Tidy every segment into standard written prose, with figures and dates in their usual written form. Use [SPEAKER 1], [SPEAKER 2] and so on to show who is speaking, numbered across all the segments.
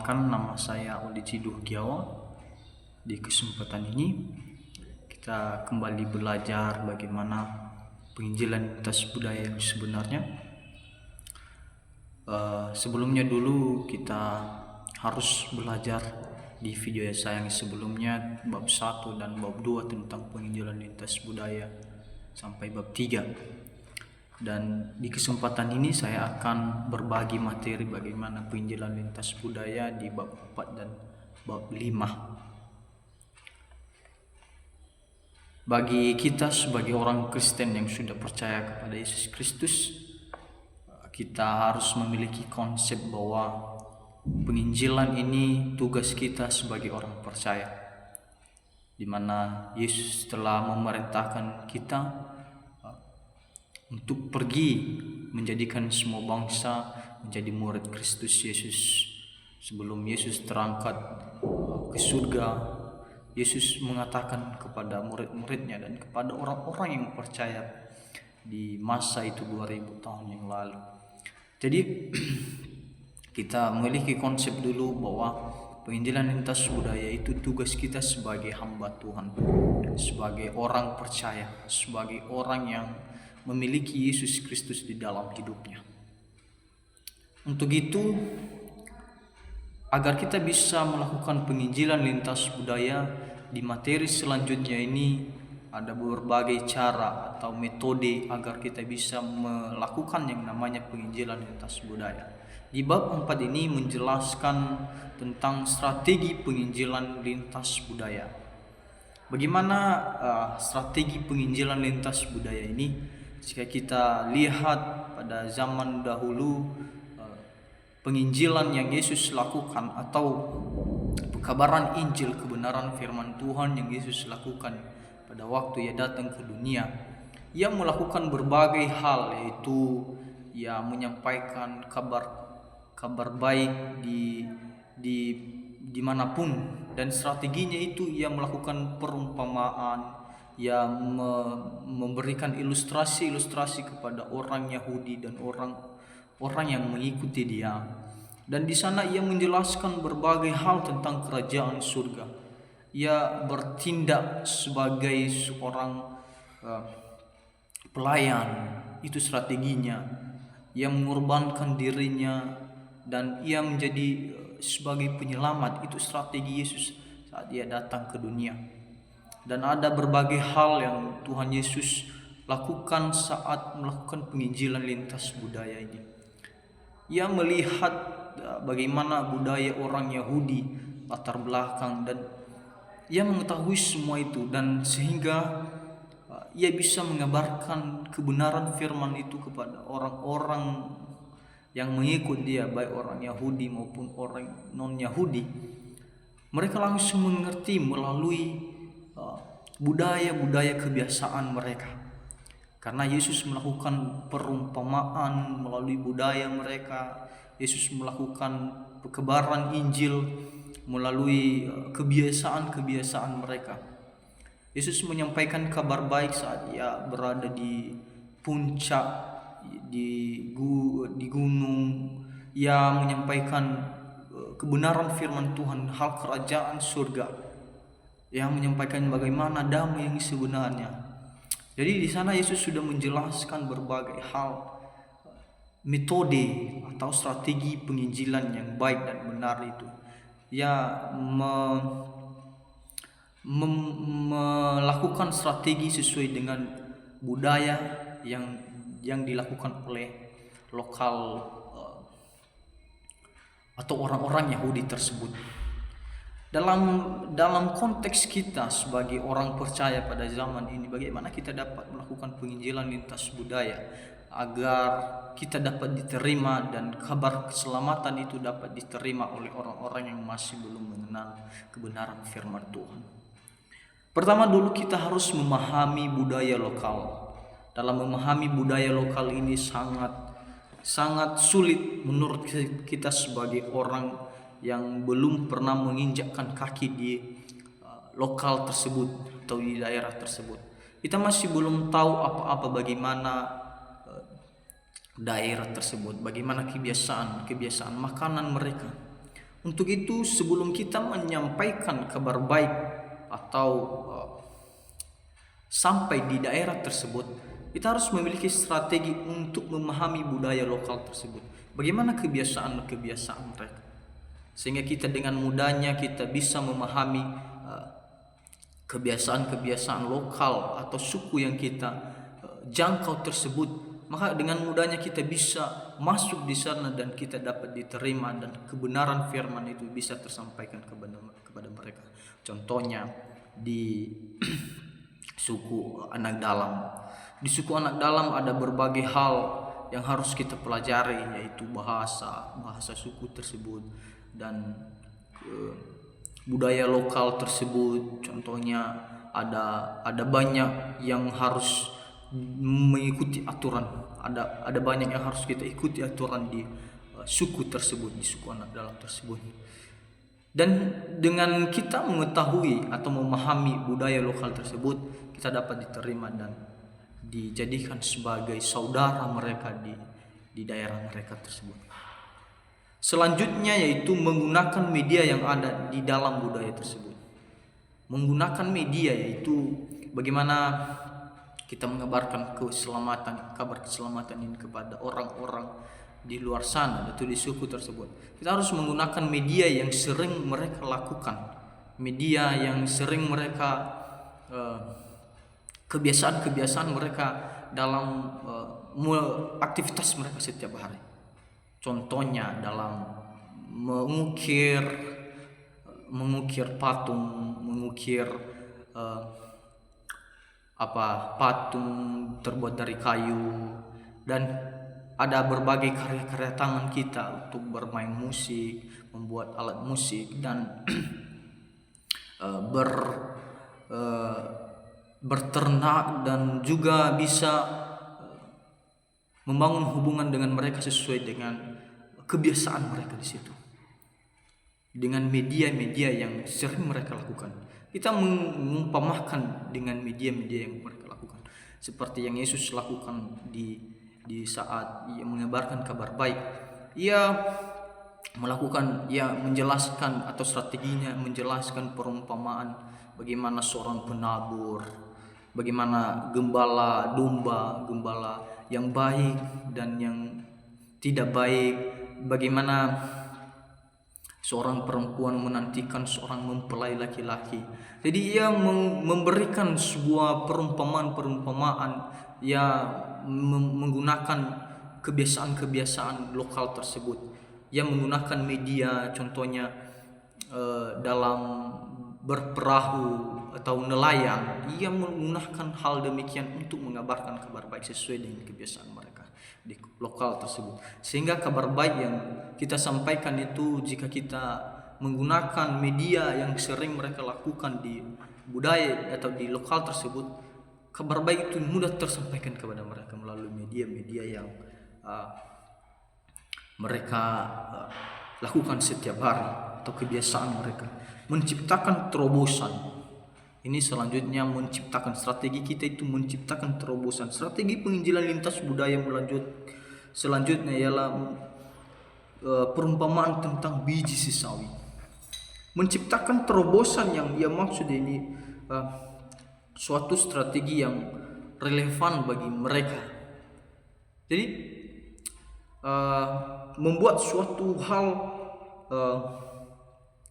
[SPEAKER 1] Perkenalkan, nama saya Odi Ciduhgiawa. Di kesempatan ini kita kembali belajar bagaimana penginjilan lintas budaya yang sebenarnya. Sebelumnya dulu kita harus belajar di video saya yang sebelumnya bab 1 dan bab 2 tentang penginjilan lintas budaya sampai bab 3. Dan di kesempatan ini saya akan berbagi materi bagaimana penginjilan lintas budaya di bab 4 dan bab 5. Bagi kita sebagai orang Kristen yang sudah percaya kepada Yesus Kristus, kita harus memiliki konsep bahwa penginjilan ini tugas kita sebagai orang percaya, di mana Yesus telah memerintahkan kita untuk pergi menjadikan semua bangsa menjadi murid Kristus Yesus. Sebelum Yesus terangkat ke surga, Yesus mengatakan kepada murid-muridnya dan kepada orang-orang yang percaya di masa itu 2000 tahun yang lalu. Jadi kita memiliki konsep dulu bahwa penginjilan lintas budaya itu tugas kita sebagai hamba Tuhan, sebagai orang percaya, sebagai orang yang memiliki Yesus Kristus di dalam hidupnya. Untuk itu, agar kita bisa melakukan penginjilan lintas budaya, di materi selanjutnya ini ada berbagai cara atau metode agar kita bisa melakukan yang namanya penginjilan lintas budaya. Di bab 4 ini menjelaskan tentang strategi penginjilan lintas budaya. Bagaimana strategi penginjilan lintas budaya ini? Jika kita lihat pada zaman dahulu, penginjilan yang Yesus lakukan atau pekabaran Injil, kebenaran firman Tuhan yang Yesus lakukan pada waktu Ia datang ke dunia, Ia melakukan berbagai hal, yaitu Ia menyampaikan kabar baik di manapun, dan strateginya itu Ia melakukan perumpamaan, Ia memberikan ilustrasi-ilustrasi kepada orang Yahudi dan orang yang mengikuti Dia. Dan di sana Ia menjelaskan berbagai hal tentang kerajaan surga. Ia bertindak sebagai seorang pelayan, itu strateginya. Ia mengorbankan dirinya dan Ia menjadi sebagai penyelamat, itu strategi Yesus saat Ia datang ke dunia. Dan ada berbagai hal yang Tuhan Yesus lakukan saat melakukan penginjilan lintas budaya ini. Ia melihat bagaimana budaya orang Yahudi, latar belakang, dan Ia mengetahui semua itu, dan sehingga Ia bisa mengabarkan kebenaran firman itu kepada orang-orang yang mengikut Dia, baik orang Yahudi maupun orang non-Yahudi. Mereka langsung mengerti melalui budaya-budaya kebiasaan mereka, karena Yesus melakukan perumpamaan melalui budaya mereka. Yesus melakukan pekebaran Injil melalui kebiasaan-kebiasaan mereka. Yesus menyampaikan kabar baik saat Ia berada di puncak, di gunung. Ia menyampaikan kebenaran firman Tuhan, hal kerajaan surga. Yang menyampaikan bagaimana damai yang sebenarnya. Jadi di sana Yesus sudah menjelaskan berbagai hal, metode atau strategi penginjilan yang baik dan benar itu. Ia melakukan strategi sesuai dengan budaya yang dilakukan oleh lokal atau orang-orang Yahudi tersebut. Dalam konteks kita sebagai orang percaya pada zaman ini, bagaimana kita dapat melakukan penginjilan lintas budaya agar kita dapat diterima dan kabar keselamatan itu dapat diterima oleh orang-orang yang masih belum mengenal kebenaran firman Tuhan. Pertama dulu kita harus memahami budaya lokal. Dalam memahami budaya lokal ini sangat sulit menurut kita sebagai orang yang belum pernah menginjakkan kaki di lokal tersebut atau di daerah tersebut. Kita masih belum tahu apa-apa bagaimana daerah tersebut, bagaimana kebiasaan makanan mereka. Untuk itu sebelum kita menyampaikan kabar baik atau sampai di daerah tersebut, kita harus memiliki strategi untuk memahami budaya lokal tersebut. Bagaimana kebiasaan-kebiasaan mereka, sehingga kita dengan mudahnya kita bisa memahami kebiasaan-kebiasaan lokal atau suku yang kita jangkau tersebut. Maka dengan mudahnya kita bisa masuk di sana dan kita dapat diterima, dan kebenaran firman itu bisa tersampaikan kepada mereka. Contohnya di suku anak dalam. Di suku anak dalam ada berbagai hal yang harus kita pelajari, yaitu bahasa suku tersebut dan budaya lokal tersebut. Contohnya ada banyak yang harus mengikuti aturan, ada banyak yang harus kita ikuti aturan di suku tersebut, di suku anak dalam tersebut. Dan dengan kita mengetahui atau memahami budaya lokal tersebut, kita dapat diterima dan dijadikan sebagai saudara mereka di daerah mereka tersebut. Selanjutnya yaitu menggunakan media yang ada di dalam budaya tersebut. Menggunakan media yaitu bagaimana kita mengabarkan kabar keselamatan ini kepada orang-orang di luar sana atau di suku tersebut. Kita harus menggunakan media yang sering mereka lakukan, media yang sering mereka kebiasaan-kebiasaan mereka dalam aktivitas mereka setiap hari. Contohnya dalam mengukir patung, mengukir patung terbuat dari kayu, dan ada berbagai karya-karya tangan kita untuk bermain musik, membuat alat musik, dan berternak, dan juga bisa membangun hubungan dengan mereka sesuai dengan kebiasaan mereka di situ. Dengan media-media yang sering mereka lakukan, kita mengumpamakan dengan media-media yang mereka lakukan, seperti yang Yesus lakukan di saat ia mengabarkan kabar baik. Ia menjelaskan atau strateginya menjelaskan perumpamaan bagaimana seorang penabur, bagaimana gembala domba, gembala yang baik dan yang tidak baik, bagaimana seorang perempuan menantikan seorang mempelai laki-laki. Jadi ia memberikan sebuah perumpamaan menggunakan kebiasaan-kebiasaan lokal tersebut. Ia menggunakan media, contohnya dalam berperahu atau nelayan. Ia menggunakan hal demikian untuk mengabarkan kabar baik sesuai dengan kebiasaan mereka di lokal tersebut. Sehingga kabar baik yang kita sampaikan itu, jika kita menggunakan media yang sering mereka lakukan di budaya atau di lokal tersebut, kabar baik itu mudah tersampaikan kepada mereka melalui media-media yang mereka lakukan setiap hari atau kebiasaan mereka. Menciptakan terobosan. Ini selanjutnya menciptakan strategi kita itu menciptakan terobosan. Strategi penginjilan lintas budaya selanjutnya ialah perumpamaan tentang biji sisawi. Menciptakan terobosan yang ia maksud ini suatu strategi yang relevan bagi mereka. Jadi membuat suatu hal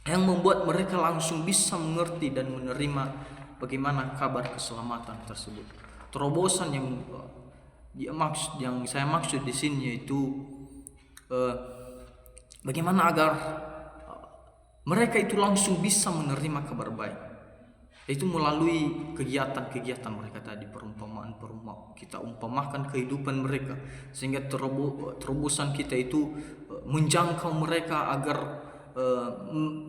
[SPEAKER 1] yang membuat mereka langsung bisa mengerti dan menerima bagaimana kabar keselamatan tersebut. Terobosan yang saya maksud di sini yaitu bagaimana agar mereka itu langsung bisa menerima kabar baik, yaitu melalui kegiatan-kegiatan mereka tadi, perumpamaan kita umpamakan kehidupan mereka, sehingga terobosan kita itu menjangkau mereka agar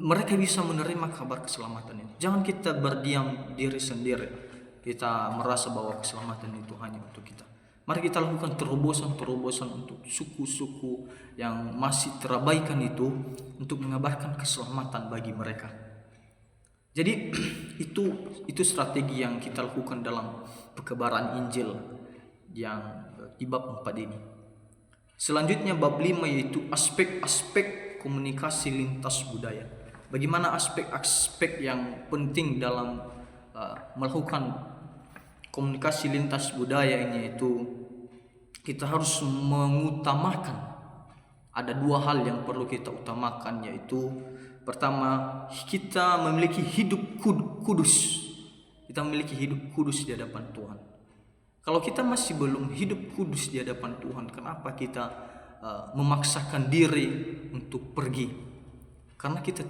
[SPEAKER 1] mereka bisa menerima kabar keselamatan ini. Jangan kita berdiam diri sendiri, kita merasa bahwa keselamatan itu hanya untuk kita. Mari kita lakukan terobosan untuk suku-suku yang masih terabaikan itu, untuk mengabarkan keselamatan bagi mereka. Jadi itu strategi yang kita lakukan dalam pekabaran Injil yang di bab 4 ini. Selanjutnya bab 5 yaitu aspek-aspek komunikasi lintas budaya. Bagaimana aspek-aspek yang penting dalam melakukan komunikasi lintas budaya ini, itu kita harus mengutamakan ada dua hal yang perlu kita utamakan, yaitu pertama, kita memiliki hidup kudus. Kita memiliki hidup kudus di hadapan Tuhan. Kalau kita masih belum hidup kudus di hadapan Tuhan, kenapa kita memaksakan diri untuk pergi? Karena kita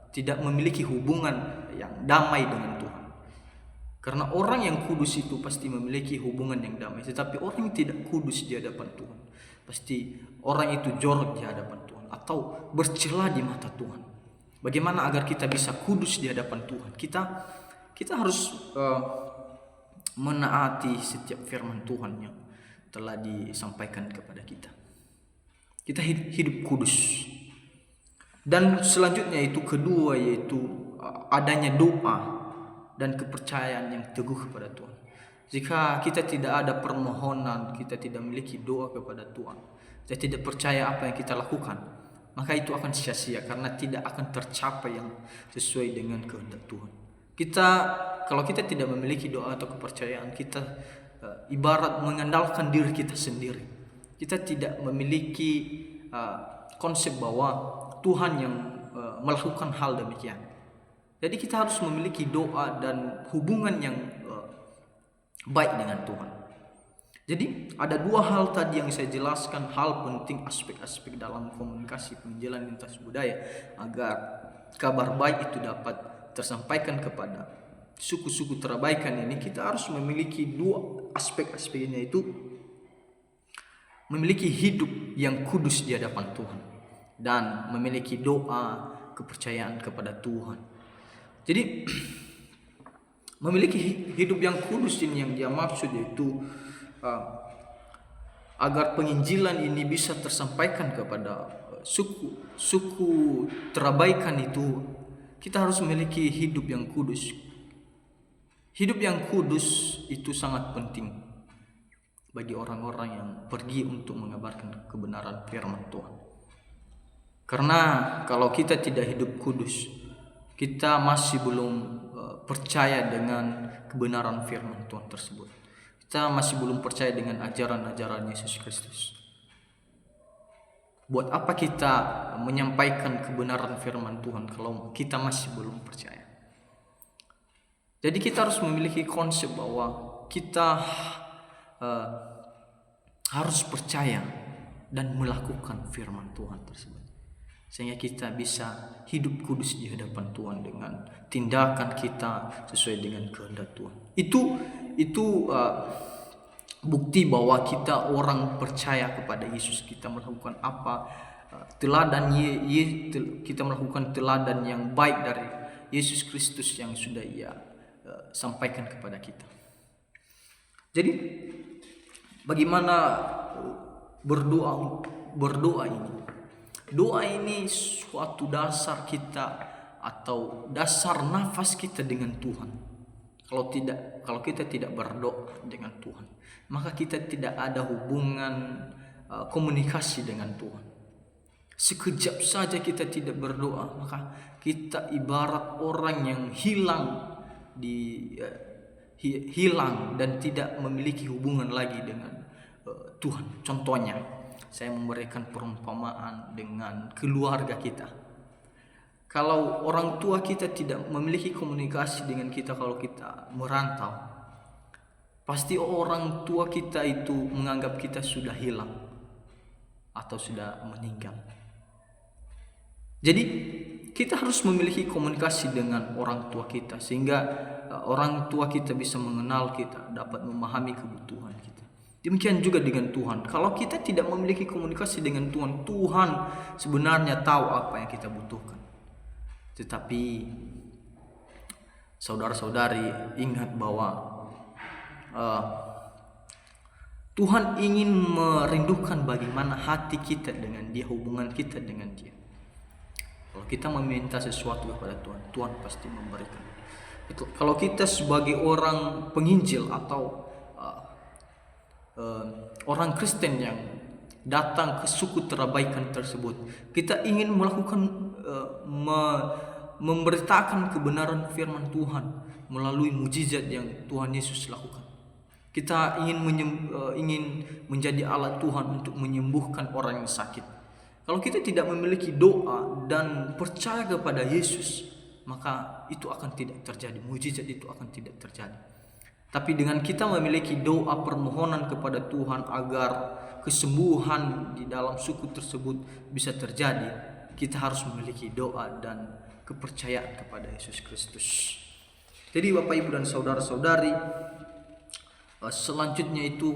[SPEAKER 1] tidak memiliki hubungan yang damai dengan Tuhan. Karena orang yang kudus itu pasti memiliki hubungan yang damai. Tetapi orang yang tidak kudus di hadapan Tuhan, pasti orang itu jorok di hadapan Tuhan atau bercela di mata Tuhan. Bagaimana agar kita bisa kudus di hadapan Tuhan? Kita harus menaati setiap firman Tuhan yang telah disampaikan kepada kita. Kita hidup kudus. Dan selanjutnya itu kedua, yaitu adanya doa dan kepercayaan yang teguh kepada Tuhan. Jika kita tidak ada permohonan, kita tidak memiliki doa kepada Tuhan, kita tidak percaya apa yang kita lakukan, maka itu akan sia-sia karena tidak akan tercapai yang sesuai dengan kehendak Tuhan. Kalau kita tidak memiliki doa atau kepercayaan, kita ibarat mengandalkan diri kita sendiri. Kita tidak memiliki konsep bahwa Tuhan yang melakukan hal demikian. Jadi kita harus memiliki doa dan hubungan yang baik dengan Tuhan. Jadi ada dua hal tadi yang saya jelaskan, hal penting, aspek-aspek dalam komunikasi penginjilan lintas budaya agar kabar baik itu dapat tersampaikan kepada suku-suku terabaikan ini. Kita harus memiliki dua aspek-aspek ini, yaitu memiliki hidup yang kudus di hadapan Tuhan dan memiliki doa kepercayaan kepada Tuhan. Jadi memiliki hidup yang kudus ini yang dia maksud, yaitu agar penginjilan ini bisa tersampaikan kepada suku terabaikan itu, kita harus memiliki hidup yang kudus. Hidup yang kudus itu sangat penting bagi orang-orang yang pergi untuk mengabarkan kebenaran firman Tuhan. Karena kalau kita tidak hidup kudus, kita masih belum percaya dengan kebenaran firman Tuhan tersebut. Kita masih belum percaya dengan ajaran-ajaran Yesus Kristus. Buat apa kita menyampaikan kebenaran firman Tuhan kalau kita masih belum percaya? Jadi kita harus memiliki konsep bahwa kita harus percaya dan melakukan firman Tuhan tersebut, sehingga kita bisa hidup kudus di hadapan Tuhan dengan tindakan kita sesuai dengan kehendak Tuhan. Itu bukti bahwa kita orang percaya kepada Yesus. Kita melakukan apa teladan kita melakukan teladan yang baik dari Yesus Kristus yang sudah Ia sampaikan kepada kita. Jadi bagaimana berdoa ini? Doa ini suatu dasar kita atau dasar nafas kita dengan Tuhan. Kalau kita tidak berdoa dengan Tuhan, maka kita tidak ada hubungan komunikasi dengan Tuhan. Sekejap saja kita tidak berdoa, maka kita ibarat orang yang hilang dan tidak memiliki hubungan lagi dengan Tuhan. Contohnya, saya memberikan perumpamaan dengan keluarga kita. Kalau orang tua kita tidak memiliki komunikasi dengan kita kalau kita merantau, pasti orang tua kita itu menganggap kita sudah hilang atau sudah meninggal. Jadi kita harus memiliki komunikasi dengan orang tua kita, sehingga orang tua kita bisa mengenal kita, dapat memahami kebutuhan kita. Demikian juga dengan Tuhan. Kalau kita tidak memiliki komunikasi dengan Tuhan, Tuhan sebenarnya tahu apa yang kita butuhkan. Tetapi saudara-saudari, ingat bahwa Tuhan ingin merindukan bagaimana hati kita dengan Dia, hubungan kita dengan Dia. Kalau kita meminta sesuatu kepada Tuhan, Tuhan pasti memberikan. Kalau kita sebagai orang penginjil atau orang Kristen yang datang ke suku terabaikan tersebut. Kita ingin melakukan memberitakan kebenaran firman Tuhan melalui mujizat yang Tuhan Yesus lakukan. Kita ingin menjadi alat Tuhan untuk menyembuhkan orang yang sakit. Kalau kita tidak memiliki doa dan percaya kepada Yesus, maka itu akan tidak terjadi, mujizat itu akan tidak terjadi. Tapi dengan kita memiliki doa permohonan kepada Tuhan agar kesembuhan di dalam suku tersebut bisa terjadi, kita harus memiliki doa dan kepercayaan kepada Yesus Kristus. Jadi Bapak Ibu dan saudara-saudari, selanjutnya itu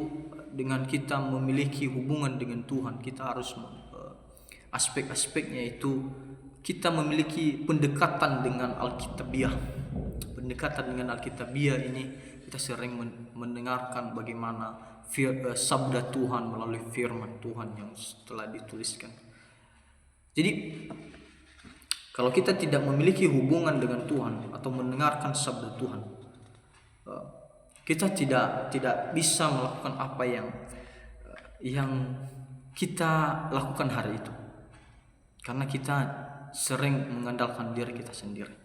[SPEAKER 1] dengan kita memiliki hubungan dengan Tuhan, kita harus aspek-aspeknya itu kita memiliki pendekatan dengan Alkitabiah. Pendekatan dengan Alkitabiah ini kita sering mendengarkan bagaimana sabda Tuhan melalui firman Tuhan yang telah dituliskan. Jadi kalau kita tidak memiliki hubungan dengan Tuhan atau mendengarkan sabda Tuhan, kita tidak bisa melakukan apa yang kita lakukan hari itu, karena kita sering mengandalkan diri kita sendiri.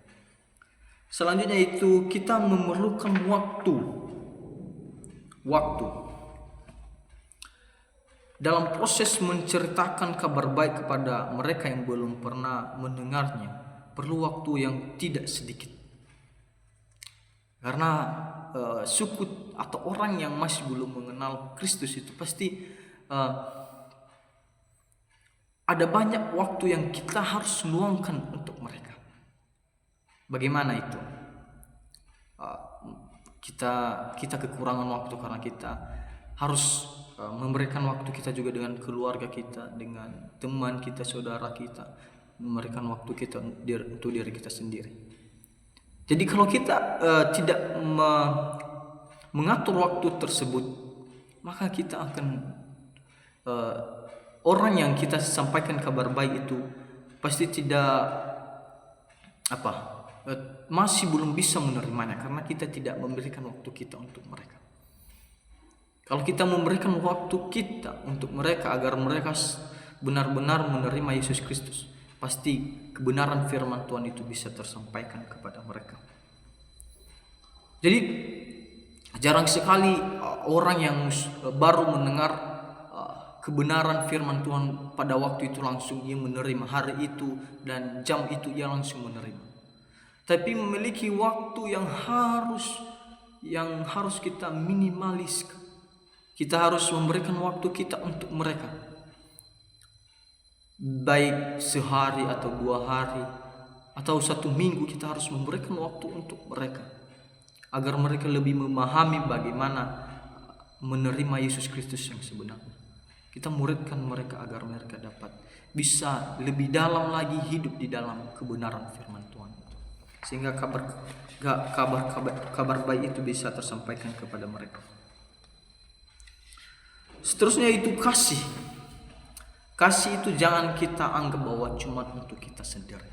[SPEAKER 1] Selanjutnya itu kita memerlukan waktu dalam proses menceritakan kabar baik kepada mereka yang belum pernah mendengarnya. Perlu waktu yang tidak sedikit, karena suku atau orang yang masih belum mengenal Kristus itu pasti ada banyak waktu yang kita harus luangkan untuk mereka. Bagaimana itu? Kita kekurangan waktu karena kita harus memberikan waktu kita juga dengan keluarga kita, dengan teman kita, saudara kita, memberikan waktu kita untuk diri kita sendiri. Jadi kalau kita tidak mengatur waktu tersebut, maka kita akan orang yang kita sampaikan kabar baik itu pasti masih belum bisa menerimanya, karena kita tidak memberikan waktu kita untuk mereka. Kalau kita memberikan waktu kita untuk mereka agar mereka benar-benar menerima Yesus Kristus, pasti kebenaran firman Tuhan itu bisa tersampaikan kepada mereka. Jadi jarang sekali orang yang baru mendengar kebenaran firman Tuhan pada waktu itu langsung ia menerima, hari itu dan jam itu ia langsung menerima. Tapi memiliki waktu yang harus kita minimalis. Kita harus memberikan waktu kita untuk mereka, baik sehari atau 2 hari atau 1 minggu. Kita harus memberikan waktu untuk mereka agar mereka lebih memahami bagaimana menerima Yesus Kristus yang sebenarnya. Kita muridkan mereka agar mereka dapat bisa lebih dalam lagi hidup di dalam kebenaran firman Tuhan, sehingga kabar baik itu bisa tersampaikan kepada mereka. Seterusnya itu kasih. Kasih itu jangan kita anggap bahwa cuma untuk kita sendiri.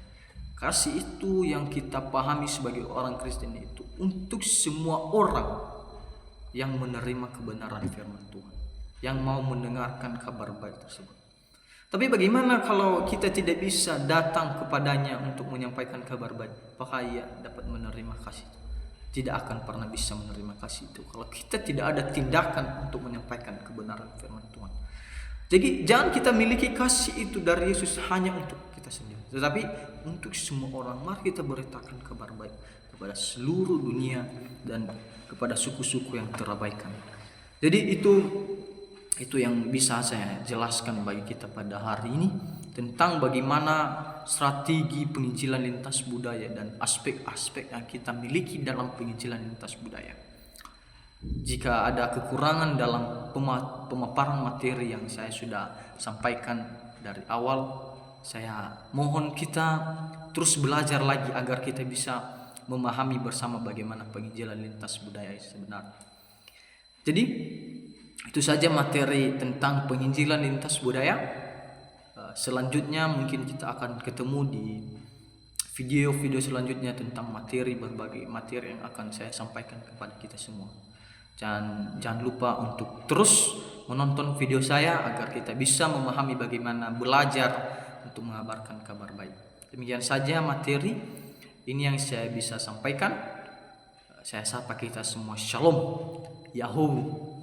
[SPEAKER 1] Kasih itu yang kita pahami sebagai orang Kristen itu untuk semua orang yang menerima kebenaran firman Tuhan, yang mau mendengarkan kabar baik tersebut. Tapi bagaimana kalau kita tidak bisa datang kepadanya untuk menyampaikan kabar baik? Apakah ia dapat menerima kasih itu? Tidak akan pernah bisa menerima kasih itu kalau kita tidak ada tindakan untuk menyampaikan kebenaran firman Tuhan. Jadi jangan kita miliki kasih itu dari Yesus hanya untuk kita sendiri, tetapi untuk semua orang. Mari kita beritakan kabar baik kepada seluruh dunia dan kepada suku-suku yang terabaikan. Jadi itu yang bisa saya jelaskan bagi kita pada hari ini tentang bagaimana strategi penginjilan lintas budaya dan aspek-aspek yang kita miliki dalam penginjilan lintas budaya. Jika ada kekurangan dalam pemaparan materi yang saya sudah sampaikan dari awal, saya mohon kita terus belajar lagi agar kita bisa memahami bersama bagaimana penginjilan lintas budaya sebenarnya. Jadi itu saja materi tentang penginjilan lintas budaya. Selanjutnya mungkin kita akan ketemu di video-video selanjutnya tentang berbagai materi yang akan saya sampaikan kepada kita semua. Jangan lupa untuk terus menonton video saya agar kita bisa memahami bagaimana belajar untuk mengabarkan kabar baik. Demikian saja materi ini yang saya bisa sampaikan. Saya sapa kita semua, Shalom, Yahoo.